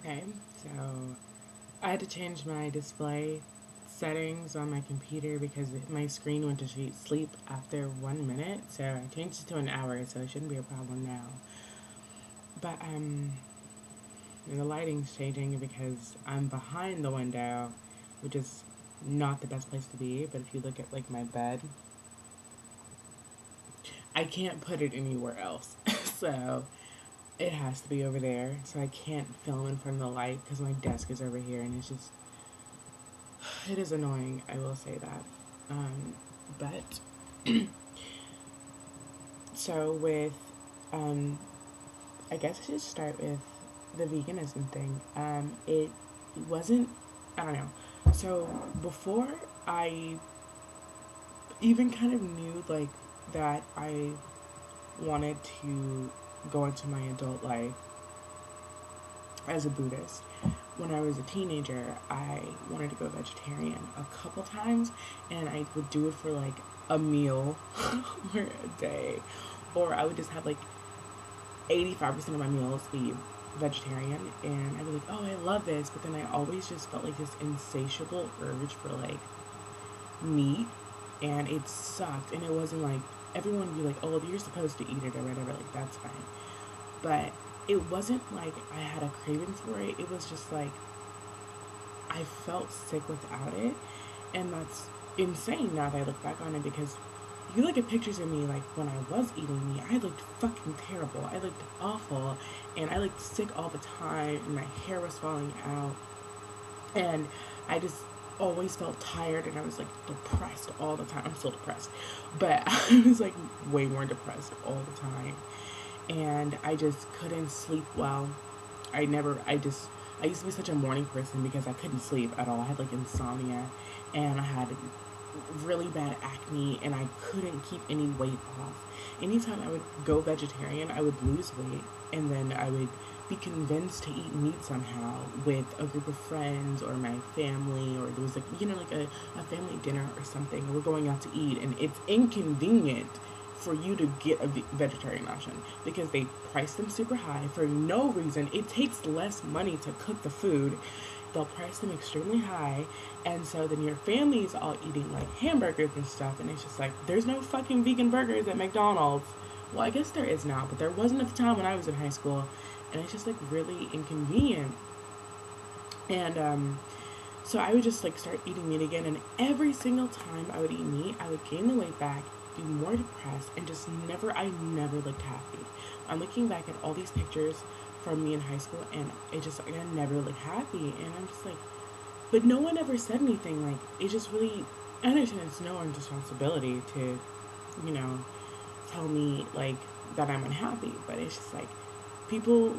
Okay, so I had to change my display settings on my computer because my screen went to sleep after 1 minute. So I changed it to an hour, so it shouldn't be a problem now. But the lighting's changing because I'm behind the window, which is not the best place to be. But if you look at like my bed, I can't put it anywhere else. So it has to be over there. So I can't film in front of the light because my desk is over here, and it is annoying. I will say that. But so with, um, I guess I should start with the veganism thing. It wasn't. I don't know. So before I even kind of knew like that I wanted to go into my adult life as a Buddhist. When I was a teenager, I wanted to go vegetarian a couple times, and I would do it for like a meal or a day, or I would just have like 85% of my meals be vegetarian, and I'd be like, oh, I love this, but then I always just felt like this insatiable urge for like meat, and it sucked, and it wasn't like everyone would be like, oh, you're supposed to eat it or whatever, like that's fine, but it wasn't like I had a craving for it. It was just like I felt sick without it, and that's insane now that I look back on it because you look at pictures of me like when I was eating meat, I looked fucking terrible. I looked awful, and I looked sick all the time, and my hair was falling out, and I just always felt tired, and I was like depressed all the time. I'm still depressed, but I was like way more depressed all the time, and I just couldn't sleep well. I used to be such a morning person because I couldn't sleep at all. I had like insomnia, and I had really bad acne, and I couldn't keep any weight off. Anytime I would go vegetarian, I would lose weight, and then I would be convinced to eat meat somehow with a group of friends or my family, or there was like, like a family dinner or something. We're going out to eat, and it's inconvenient for you to get a vegetarian option because they price them super high for no reason. It takes less money to cook the food. They'll price them extremely high, and so then your family's all eating like hamburgers and stuff, and it's just like there's no fucking vegan burgers at McDonald's. Well, I guess there is now, but there wasn't at the time when I was in high school, and it's just like really inconvenient. And so I would just like start eating meat again, and every single time I would eat meat, I would gain the weight back, be more depressed, and just I never looked happy. I'm looking back at all these pictures from me in high school, and it just like I never looked happy, and I'm just like, but no one ever said anything. Like it just really, I understand it's no one's responsibility to, you know, tell me like that I'm unhappy, but it's just like people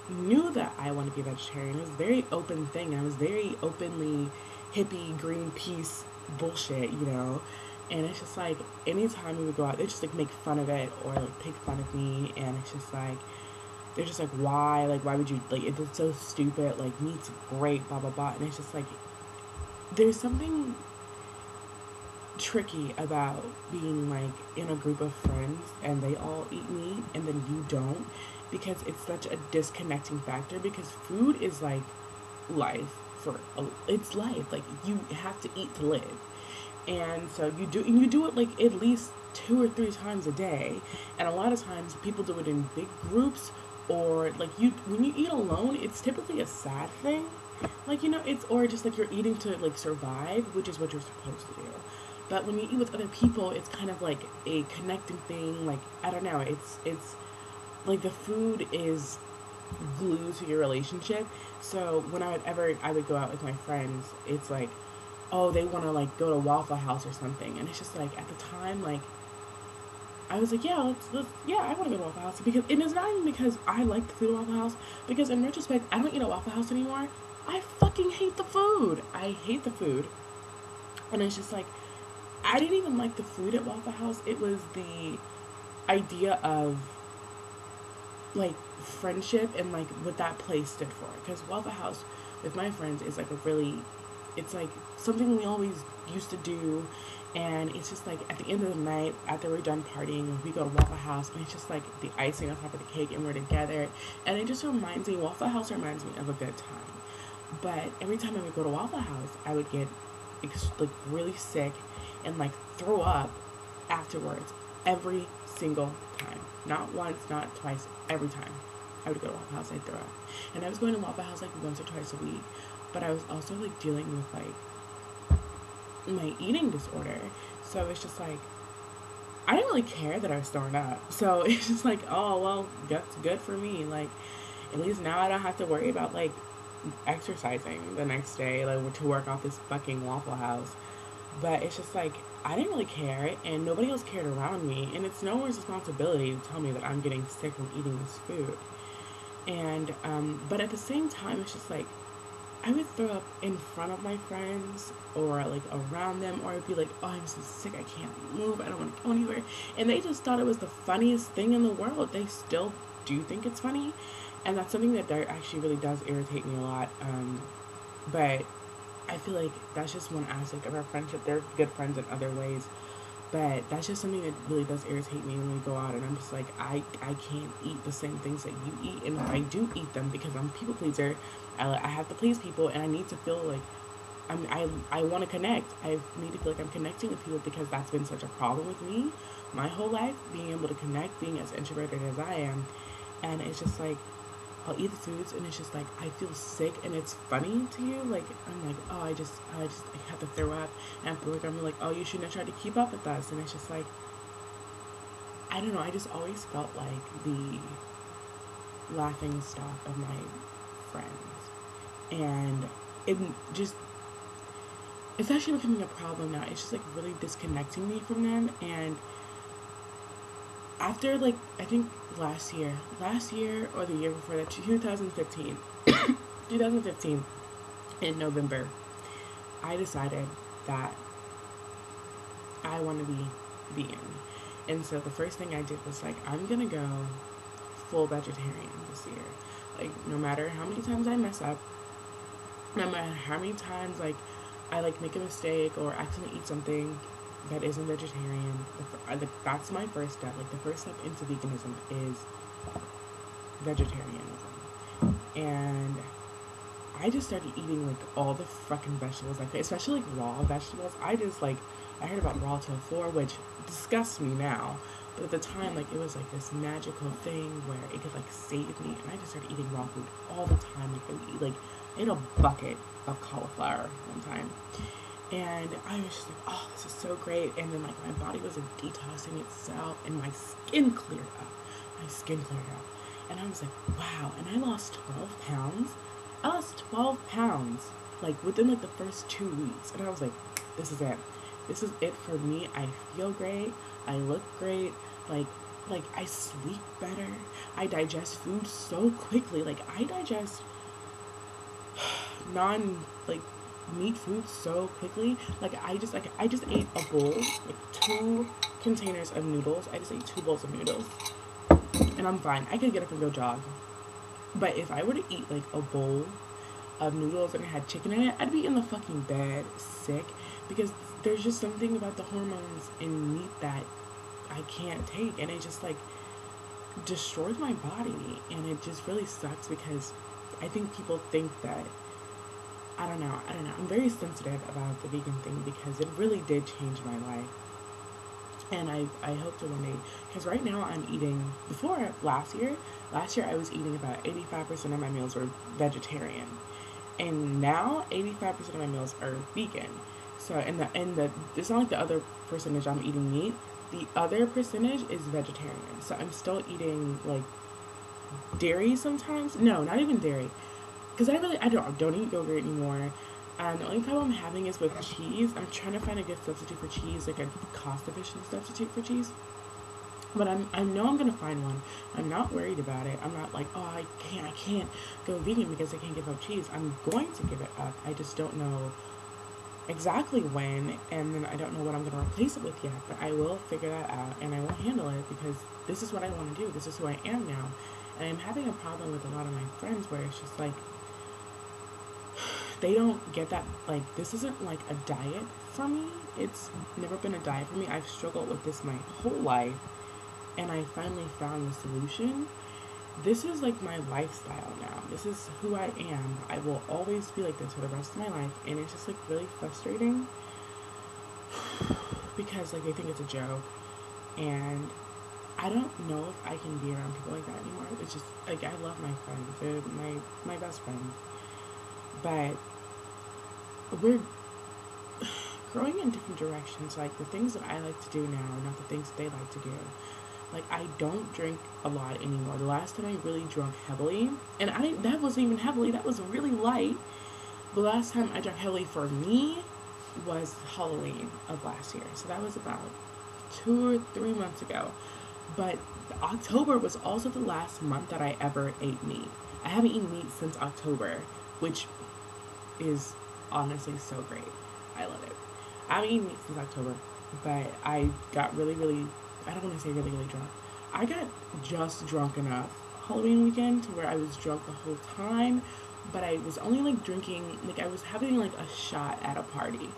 knew that I wanted to be vegetarian. It was a very open thing. I was very openly hippie Greenpeace bullshit. And it's just like anytime we would go out, they just like make fun of it or like take fun of me, and it's just like they're just like, why would you, like, it's so stupid, like meat's great, blah blah blah, and it's just like there's something tricky about being like in a group of friends and they all eat meat and then you don't, because it's such a disconnecting factor, because food is like life it's life, like you have to eat to live. And so you do it like at least 2 or 3 times a day, and a lot of times people do it in big groups, or like when you eat alone, it's typically a sad thing, like it's, or just like you're eating to like survive, which is what you're supposed to do. But when you eat with other people, it's kind of like a connecting thing. Like I don't know, it's like the food is glue to your relationship. So when I would go out with my friends, it's like, oh, they want to like go to Waffle House or something, and it's just like at the time, like I was like, yeah, yeah, I want to go to Waffle House, because it is not even because I like the food at Waffle House, because in retrospect, I don't eat at Waffle House anymore. I fucking hate the food. I hate the food, and it's just like I didn't even like the food at Waffle House. It was the idea of like friendship and like what that place stood for, because Waffle House with my friends is like a really it's like something we always used to do. And it's just like at the end of the night, after we're done partying, we go to Waffle House, and it's just like the icing on top of the cake, and we're together. And it just reminds me, Waffle House reminds me of a good time. But every time I would go to Waffle House, I would get like really sick and like throw up afterwards every single time. Not once, not twice, every time. I would go to Waffle House, I'd throw up. And I was going to Waffle House like once or twice a week, but I was also like dealing with like my eating disorder. So it's just like, I didn't really care that I was throwing up. So it's just like, oh, well, that's good for me. Like, at least now I don't have to worry about like exercising the next day, like to work off this fucking Waffle House. But it's just like, I didn't really care, and nobody else cared around me. And it's no one's responsibility to tell me that I'm getting sick from eating this food. And, but at the same time, it's just like, I would throw up in front of my friends or like around them, or I'd be like, oh, I'm so sick, I can't move, I don't want to go anywhere. And they just thought it was the funniest thing in the world. They still do think it's funny. And that's something that actually really does irritate me a lot. But I feel like that's just one aspect of our friendship. They're good friends in other ways. But that's just something that really does irritate me when we go out, and I'm just like, I can't eat the same things that you eat. And if I do eat them, because I'm a people pleaser, I have to please people, and I need to feel like I want to connect. I need to feel like I'm connecting with people, because that's been such a problem with me my whole life, being able to connect, being as introverted as I am. And it's just like, I'll eat the foods, and it's just like, I feel sick, and it's funny to you. Like, I'm like, oh, I have to throw up. And afterwards, I'm like, oh, you shouldn't have tried to keep up with us. And it's just like, I don't know, I just always felt like the laughing stock of my friends. And it's actually becoming a problem now. It's just like really disconnecting me from them. And after like, I think last year or the year before that, 2015 2015 in November, I decided that I want to be vegan. And so the first thing I did was like, I'm gonna go full vegetarian this year. Like, no matter how many times I mess up, no matter how many times like I like make a mistake or accidentally eat something that isn't vegetarian, that's my first step. Like, the first step into veganism is vegetarianism. And I just started eating like all the fucking vegetables I could, especially like raw vegetables. I heard about raw tofu, which disgusts me now. But at the time, like, it was like this magical thing where it could like save me, and I just started eating raw food all the time. Like, I ate a bucket of cauliflower one time. And I was just like, oh, this is so great. And then like my body was like detoxing itself, and my skin cleared up. And I was like, wow. And I lost 12 pounds. I lost 12 pounds like within like the first 2 weeks. And I was like, this is it. This is it for me. I feel great. I look great. Like I sleep better. I digest food so quickly. Like, I digest meat food so quickly. Like, I just ate a bowl, like 2 containers of noodles. I just ate 2 bowls of noodles, and I'm fine. I could get up and go jog. But if I were to eat like a bowl of noodles and it had chicken in it, I'd be in the fucking bed sick, because there's just something about the hormones in meat that I can't take, and it just like destroys my body. And it just really sucks, because I think people think that I don't know. I'm very sensitive about the vegan thing, because it really did change my life. And I hope to one day, because right now I'm eating, before last year I was eating about 85% of my meals were vegetarian. And now 85% of my meals are vegan. So, it's not like the other percentage I'm eating meat. The other percentage is vegetarian. So I'm still eating like dairy sometimes. No, not even dairy. Because I don't eat yogurt anymore. The only problem I'm having is with cheese. I'm trying to find a good substitute for cheese, like a cost-efficient substitute for cheese. But I know I'm gonna find one. I'm not worried about it. I'm not like, oh, I can't go vegan because I can't give up cheese. I'm going to give it up. I just don't know exactly when, and then I don't know what I'm gonna replace it with yet. But I will figure that out, and I will handle it, because this is what I want to do. This is who I am now. And I'm having a problem with a lot of my friends where it's just like, they don't get that, like, this isn't like a diet for me. It's never been a diet for me. I've struggled with this my whole life, and I finally found the solution. This is like my lifestyle now. This is who I am. I will always be like this for the rest of my life, and it's just like really frustrating because like they think it's a joke, and I don't know if I can be around people like that anymore. It's just like I love my friends. They're my best friends, but we're growing in different directions. Like the things that I like to do now are not the things that they like to do. Like I don't drink a lot anymore. The last time I really drank heavily, and that wasn't even heavily. That was really light. The last time I drank heavily for me was Halloween of last year. So that was about 2 or 3 months ago. But October was also the last month that I ever ate meat. I haven't eaten meat since October, which is honestly so great. I love it. I haven't eaten meat since October, but I got really, really, I don't want to say really, really drunk. I got just drunk enough Halloween weekend to where I was drunk the whole time, but I was only like drinking, like I was having like a shot at a party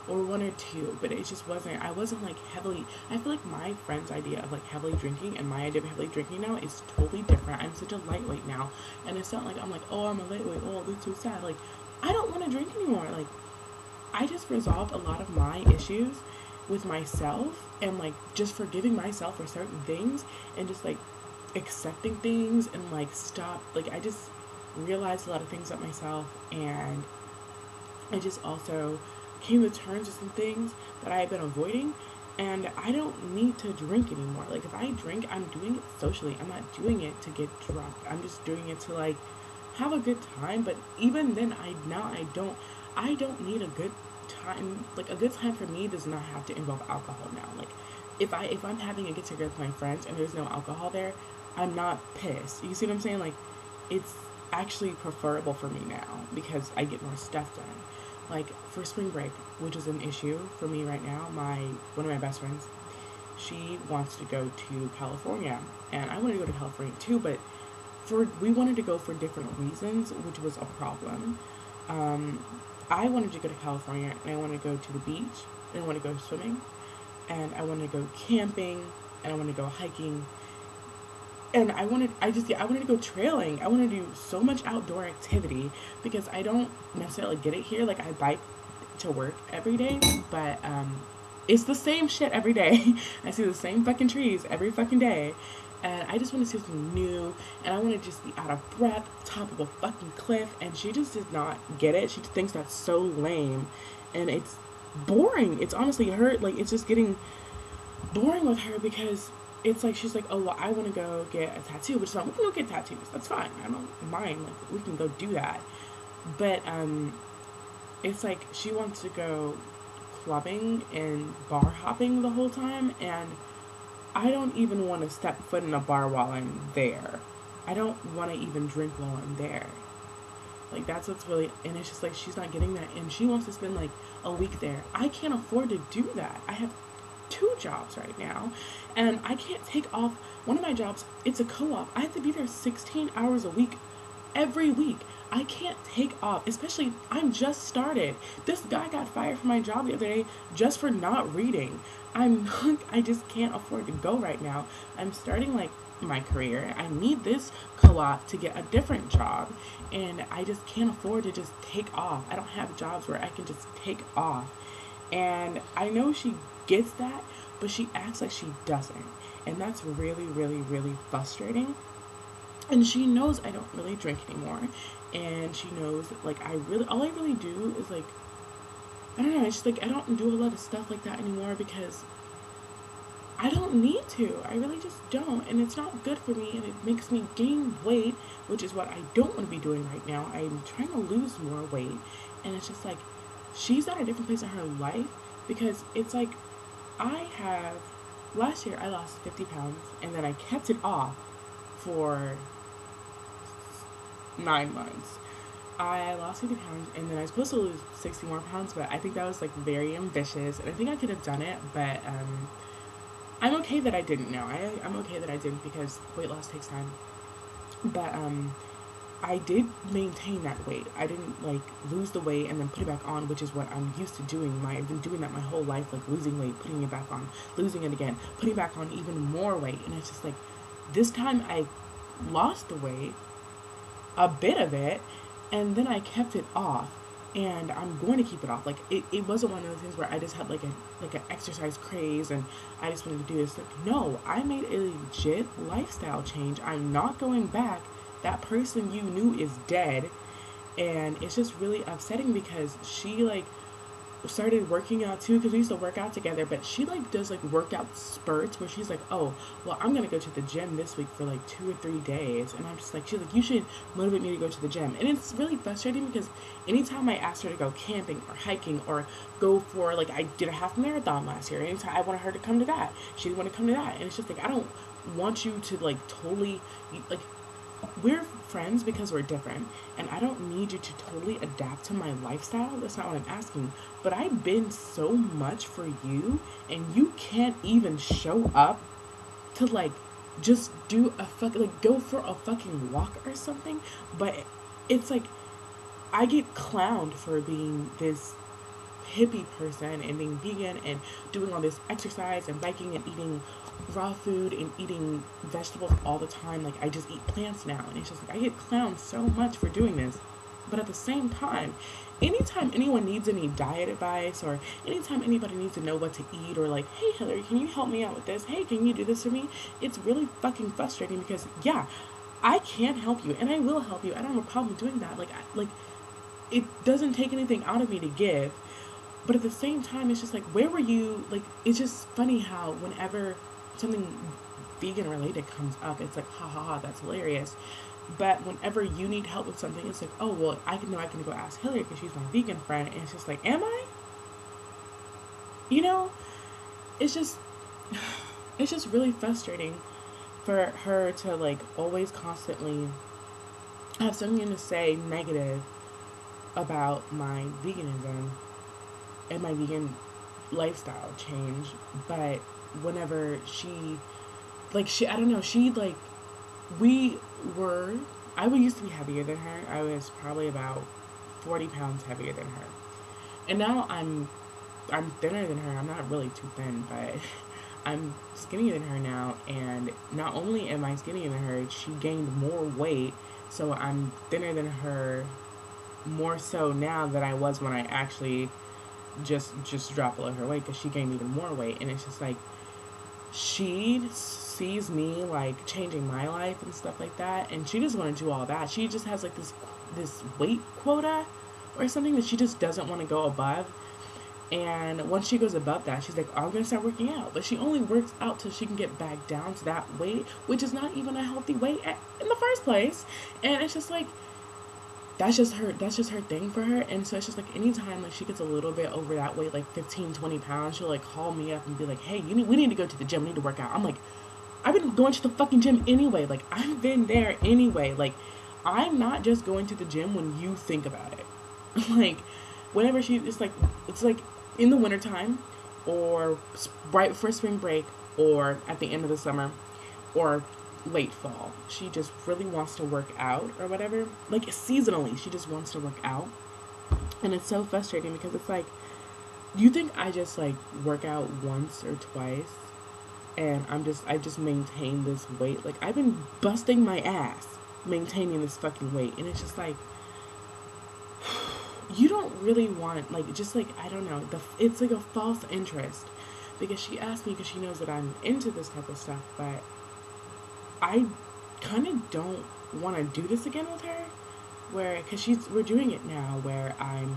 or one or two, but it just wasn't, I wasn't like heavily, I feel like my friend's idea of like heavily drinking and my idea of heavily drinking now is totally different. I'm such a lightweight now, and it's not like I'm like, oh, I'm a lightweight, oh, this is so sad. Like, I don't want to drink anymore. Like, I just resolved a lot of my issues with myself and like just forgiving myself for certain things and just like accepting things and like stop, like I just realized a lot of things about myself, and I just also came to terms with some things that I had been avoiding, and I don't need to drink anymore. Like if I drink, I'm doing it socially. I'm not doing it to get drunk. I'm just doing it to like have a good time. But even then, I don't need a good time. Like a good time for me does not have to involve alcohol now. Like if I'm having a get together with my friends and there's no alcohol there, I'm not pissed. You see what I'm saying? Like it's actually preferable for me now because I get more stuff done. Like for spring break, which is an issue for me right now, one of my best friends, she wants to go to California, and I wanted to go to California too, but we wanted to go for different reasons, which was a problem. I wanted to go to California, and I wanted to go to the beach, and I wanted to go swimming, and I wanted to go camping, and I wanted to go hiking, and I wanted to go trailing. I wanted to do so much outdoor activity because I don't necessarily get it here. Like I bike to work every day, but it's the same shit every day. I see the same fucking trees every fucking day, and I just want to see something new, and I want to just be out of breath, top of a fucking cliff, and she just did not get it. She thinks that's so lame, and it's boring. It's honestly her, like, it's just getting boring with her because it's like, she's like, oh, well, I want to go get a tattoo, which is fine. We can go get tattoos. That's fine. I don't mind. Like, we can go do that. But, it's like she wants to go clubbing and bar hopping the whole time, and I don't even want to step foot in a bar while I'm there. I don't want to even drink while I'm there. Like, that's what's really, and it's just like, she's not getting that, and she wants to spend like a week there. I can't afford to do that. I have 2 jobs right now, and I can't take off. One of my jobs, it's a co-op. I have to be there 16 hours a week, every week. I can't take off, especially I'm just started. This guy got fired from my job the other day just for not reading. I just can't afford to go right now. I'm starting like my career. I need this co-op to get a different job, and I just can't afford to just take off. I don't have jobs where I can just take off. And I know she gets that, but she acts like she doesn't. And that's really, really, really frustrating. And she knows I don't really drink anymore. And she knows that, like, all I really do is, like, I don't know, it's just, like, I don't do a lot of stuff like that anymore because I don't need to. I really just don't. And it's not good for me, and it makes me gain weight, which is what I don't want to be doing right now. I'm trying to lose more weight. And it's just, like, she's at a different place in her life because it's, like, last year I lost 50 pounds, and then I kept it off for 9 months. I lost 50 pounds, and then I was supposed to lose 60 more pounds, but I think that was, like, very ambitious, and I think I could have done it, but, I'm okay that I didn't know. I'm okay that I didn't because weight loss takes time. But, I did maintain that weight. I didn't like lose the weight and then put it back on, which is what I'm used to doing. I've been doing that my whole life, like losing weight, putting it back on, losing it again, putting back on even more weight. And it's just like this time I lost the weight, a bit of it, and then I kept it off. And I'm going to keep it off. Like it wasn't one of those things where I just had like an exercise craze and I just wanted to do this. Like, no, I made a legit lifestyle change. I'm not going back. That person you knew is dead. And it's just really upsetting because she like started working out too, because we used to work out together, but she like does like workout spurts where she's like, oh well, I'm gonna go to the gym this week for like 2 or 3 days. And I'm just like, she's like, you should motivate me to go to the gym. And it's really frustrating because anytime I asked her to go camping or hiking or go for, like, I did a half marathon last year, anytime I wanted her to come to that, she didn't want to come to that. And it's just like, I don't want you to like totally like, we're friends because we're different, and I don't need you to totally adapt to my lifestyle. That's not what I'm asking. But I've been so much for you, and you can't even show up to like just do a fucking, like, go for a fucking walk or something. But it's like I get clowned for being this hippie person and being vegan and doing all this exercise and biking and eating raw food and eating vegetables all the time. Like, I just eat plants now, and it's just like I get clowned so much for doing this. But at the same time, anytime anyone needs any diet advice or anytime anybody needs to know what to eat, or like, hey Hillary, can you help me out with this, hey, can you do this for me, it's really fucking frustrating because yeah, I can help you and I will help you. I don't have a problem doing that. Like it doesn't take anything out of me to give. But at the same time, it's just like, where were you? Like, it's just funny how whenever something vegan related comes up, it's like, ha ha ha, that's hilarious. But whenever you need help with something, it's like, oh, well, I can go ask Hillary because she's my vegan friend. And it's just like, am I? You know, it's just, it's just really frustrating for her to like always constantly have something to say negative about my veganism and my vegan lifestyle change. But whenever I don't know, she like, we were, I used to be heavier than her. I was probably about 40 pounds heavier than her. And now I'm thinner than her. I'm not really too thin, but I'm skinnier than her now. And not only am I skinnier than her, she gained more weight. So I'm thinner than her more so now than I was when I actually just dropped below her weight, because she gained even more weight. And it's just like, she sees me like changing my life and stuff like that, and she doesn't want to do all that. She just has like this weight quota or something that she just doesn't want to go above. And once she goes above that, she's like, oh, I'm gonna start working out. But she only works out till she can get back down to that weight, which is not even a healthy weight in the first place. And it's just like, that's just her thing for her. And so it's just like, anytime like she gets a little bit over that weight, like 15-20 pounds, she'll like call me up and be like, hey, we need to go to the gym, we need to work out. I'm like, I've been going to the fucking gym anyway. Like, I've been there anyway. Like, I'm not just going to the gym when you think about it. Like, whenever it's like in the wintertime, or right before spring break, or at the end of the summer, or late fall, she just really wants to work out or whatever. Like, seasonally, she just wants to work out. And it's so frustrating because it's like, you think I just like work out once or twice and I just maintain this weight? Like, I've been busting my ass maintaining this fucking weight, and it's just like, you don't really want, like, just like, I don't know, it's like a false interest, because she asked me because she knows that I'm into this type of stuff, but I kind of don't want to do this again with her, because we're doing it now, where I'm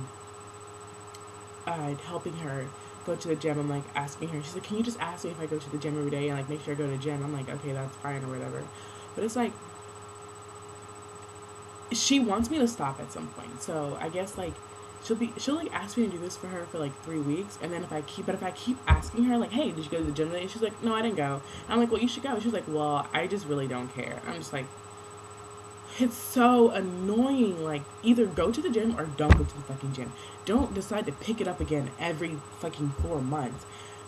helping her go to the gym. I'm like asking her, she's like, can you just ask me if I go to the gym every day and like make sure I go to the gym? I'm like, okay, that's fine or whatever. But it's like, she wants me to stop at some point. So I guess like she'll like ask me to do this for her for like 3 weeks, and then if I keep asking her like, hey, did you go to the gym today? And she's like, no, I didn't go. And I'm like, well, you should go. She's like, well, I just really don't care. I'm just like, it's so annoying. Like, either go to the gym or don't go to the fucking gym. Don't decide to pick it up again every fucking 4 months,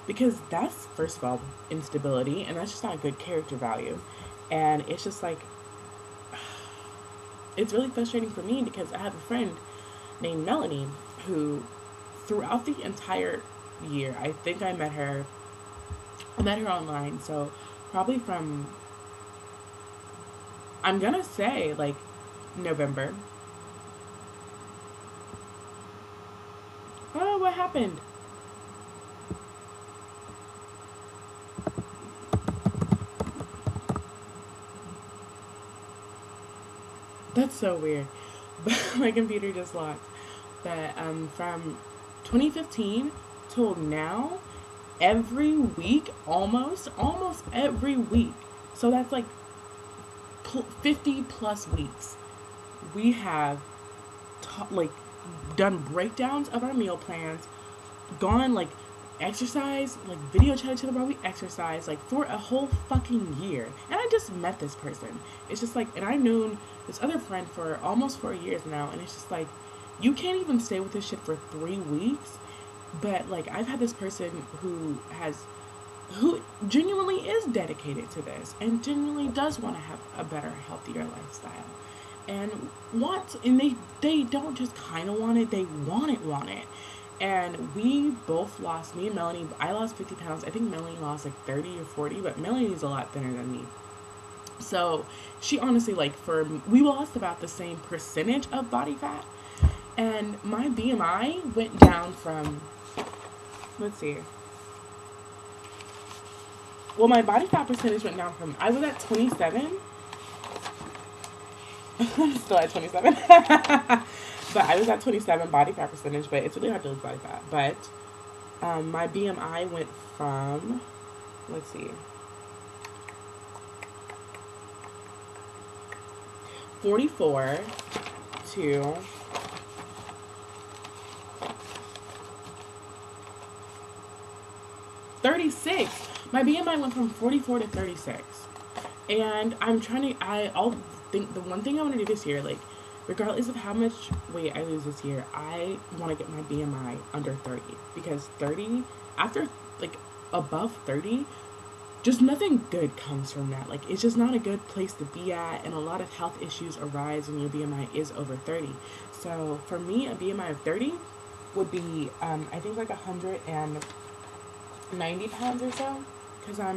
because that's, first of all, instability, and that's just not good character value. And it's just like, it's really frustrating for me because I have a friend named Melanie who, throughout the entire year, I think I met her online, so probably from, I'm gonna say, like, November. Oh, what happened? That's so weird. But my computer just locked. But from 2015 till now, every week, almost every week. So that's like 50 plus weeks. We have like done breakdowns of our meal plans, gone like exercise, like video chat each other while we exercise, like for a whole fucking year. And I just met this person. It's just like, and I've known this other friend for almost 4 years now, and it's just like, you can't even stay with this shit for 3 weeks. But like, I've had this person who genuinely is dedicated to this and genuinely does want to have a better, healthier lifestyle. And they don't just kind of want it, they want it. And we both lost, me and Melanie, I lost 50 pounds. I think Melanie lost like 30 or 40, but Melanie's a lot thinner than me. So she honestly, like, we lost about the same percentage of body fat. And my BMI went down from, let's see. Well, my body fat percentage went down from, I was at 27. I'm still at 27. But I was at 27 body fat percentage, but it's really hard to lose body fat. But my BMI went from, let's see, 44 to 36. My BMI went from 44 to 36. And I'll think, the one thing I want to do this year, like, regardless of how much weight I lose this year, I want to get my BMI under 30. Because 30, after, like, above 30, just nothing good comes from that. Like, it's just not a good place to be at, and a lot of health issues arise when your BMI is over 30. So, for me, a BMI of 30 would be, I think, like 190 pounds or so. Because I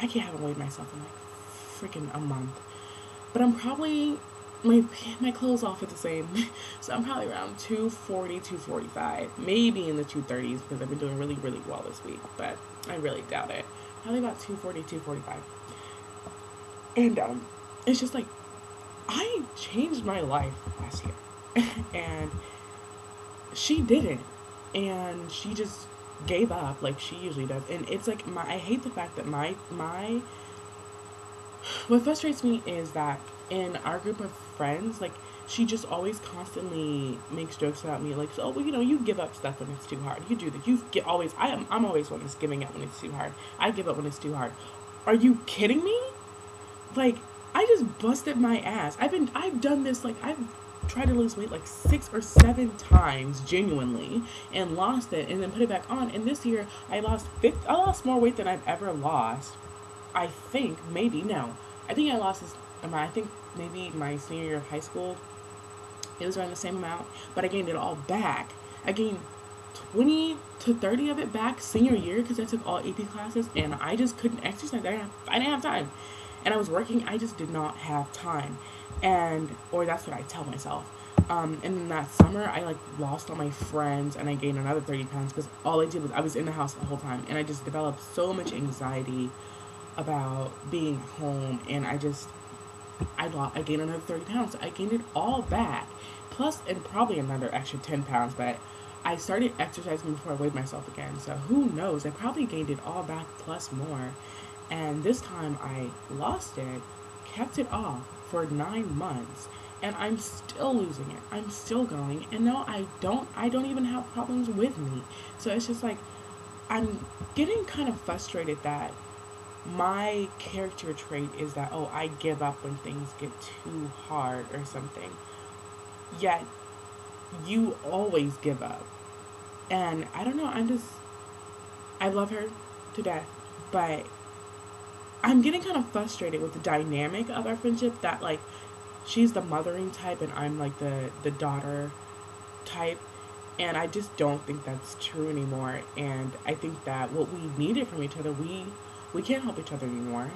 haven't weighed myself in, like, freaking a month. But I'm probably, my clothes all fit the same. So I'm probably around 240, 245. Maybe in the 230s because I've been doing really, really well this week. But I really doubt it. Probably about 240, 245. And it's just like, I changed my life last year. And she didn't. And she just gave up like she usually does. And it's like, I hate the fact that what frustrates me is that in our group of friends, like, she just always constantly makes jokes about me, like, oh, well, you give up stuff when it's too hard. You do that. I'm always one that's giving up when it's too hard. I give up when it's too hard. Are you kidding me? Like, I just busted my ass. I've done this, like, I've tried to lose weight like 6 or 7 times genuinely and lost it and then put it back on. And this year I lost more weight than I've ever lost. I think maybe maybe my senior year of high school, it was around the same amount, but I gained it all back. I gained 20 to 30 of it back senior year because I took all AP classes and I just couldn't exercise. I didn't have time. And I was working, I just did not have time. Or that's what I tell myself. And then that summer, I, like, lost all my friends and I gained another 30 pounds because all I did was I was in the house the whole time. And I just developed so much anxiety about being home, and I gained another 30 pounds. I gained it all back, plus, and probably another extra 10 pounds, but I started exercising before I weighed myself again, so who knows, I probably gained it all back plus more. And this time I lost it, kept it off for 9 months, and I'm still losing it. I'm still going, and no, I don't even have problems with me. So it's just like, I'm getting kind of frustrated that my character trait is that, oh, I give up when things get too hard or something. Yet, you always give up. And I don't know, I love her to death, but I'm getting kind of frustrated with the dynamic of our friendship that, like, she's the mothering type and I'm like the daughter type, and I just don't think that's true anymore. And I think that what we needed from each other, we can't help each other anymore.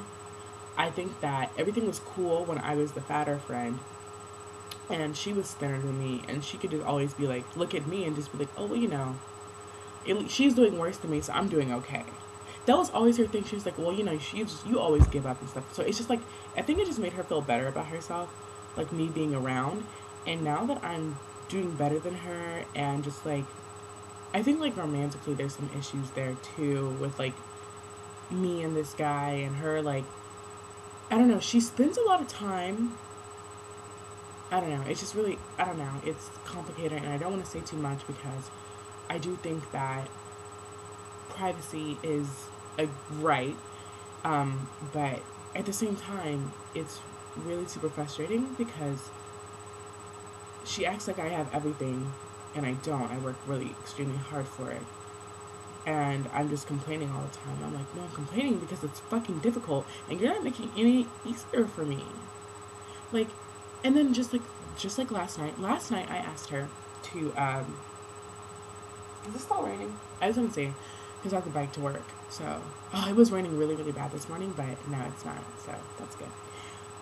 I think that everything was cool when I was the fatter friend and she was thinner than me, and she could just always be like, look at me and just be like, oh, well, she's doing worse than me, so I'm doing okay. That was always her thing. She was like, well, you always give up and stuff. So it's just like, I think it just made her feel better about herself, like me being around. And now that I'm doing better than her, and just like, I think like romantically, there's some issues there too with like me and this guy and her. Like, I don't know. She spends a lot of time. I don't know. It's just really, I don't know. It's complicated, and I don't want to say too much because I do think that privacy is a right, but at the same time, it's really super frustrating because she acts like I have everything, and I don't. I work really extremely hard for it, and I'm just complaining all the time. I'm like, no, I'm complaining because it's fucking difficult, and you're not making any easier for me. Like, and then just like last night. Last night I asked her to. Is it still raining? I just want to say, because I have to bike to work. So, it was raining really, really bad this morning, but now it's not. So that's good.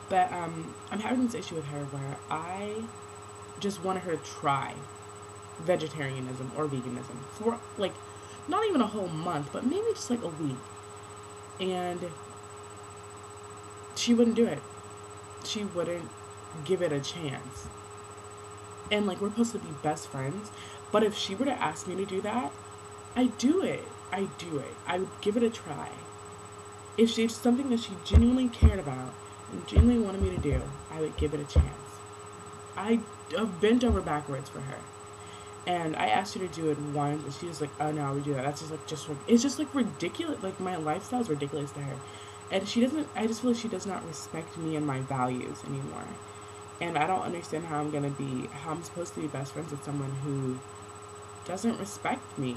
But I'm having this issue with her where I just wanted her to try vegetarianism or veganism for like not even a whole month, but maybe just like a week. And she wouldn't do it. She wouldn't give it a chance. And like we're supposed to be best friends, but if she were to ask me to do that, I do it. I do it. I would give it a try. If it's something that she genuinely cared about and genuinely wanted me to do, I would give it a chance. I bent over backwards for her. And I asked her to do it once, and she was like, "Oh no, we do that. That's it's just like ridiculous. Like my lifestyle is ridiculous to her, and she doesn't. I just feel like she does not respect me and my values anymore, and I don't understand how I'm supposed to be best friends with someone who doesn't respect me.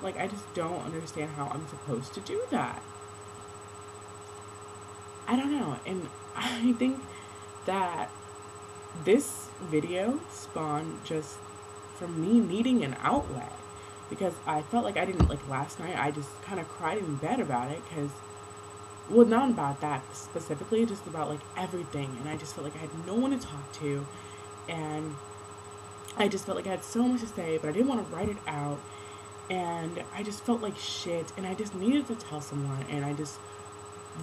Like I just don't understand how I'm supposed to do that. I don't know, and I think that this video spawned just from me needing an outlet because I felt like I didn't like last night. I just kind of cried in bed about it because, well, not about that specifically, just about like everything. And I just felt like I had no one to talk to, and I just felt like I had so much to say, but I didn't want to write it out, and I just felt like shit, and I just needed to tell someone, and I just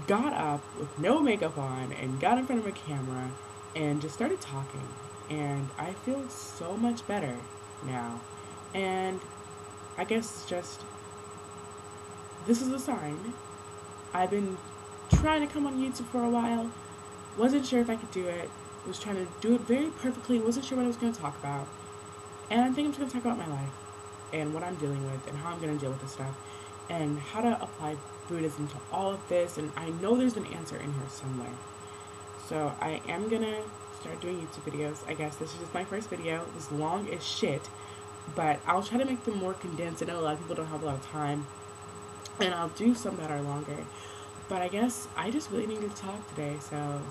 got up with no makeup on and got in front of a camera and just started talking, and I feel so much better now. And I guess just this is a sign. I've been trying to come on YouTube for a while, wasn't sure if I could do it, was trying to do it very perfectly, wasn't sure what I was going to talk about, and I think I'm just going to talk about my life and what I'm dealing with and how I'm going to deal with this stuff and how to apply Buddhism to all of this. And I know there's an answer in here somewhere. So I am going to start doing YouTube videos. I guess this is just my first video. It's long as shit, but I'll try to make them more condensed. I know a lot of people don't have a lot of time, and I'll do some that are longer. But I guess I just really needed to talk today. So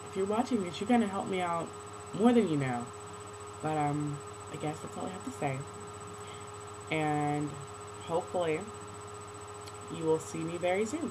if you're watching this, you're going to help me out more than you know. But I guess that's all I have to say. And hopefully you will see me very soon.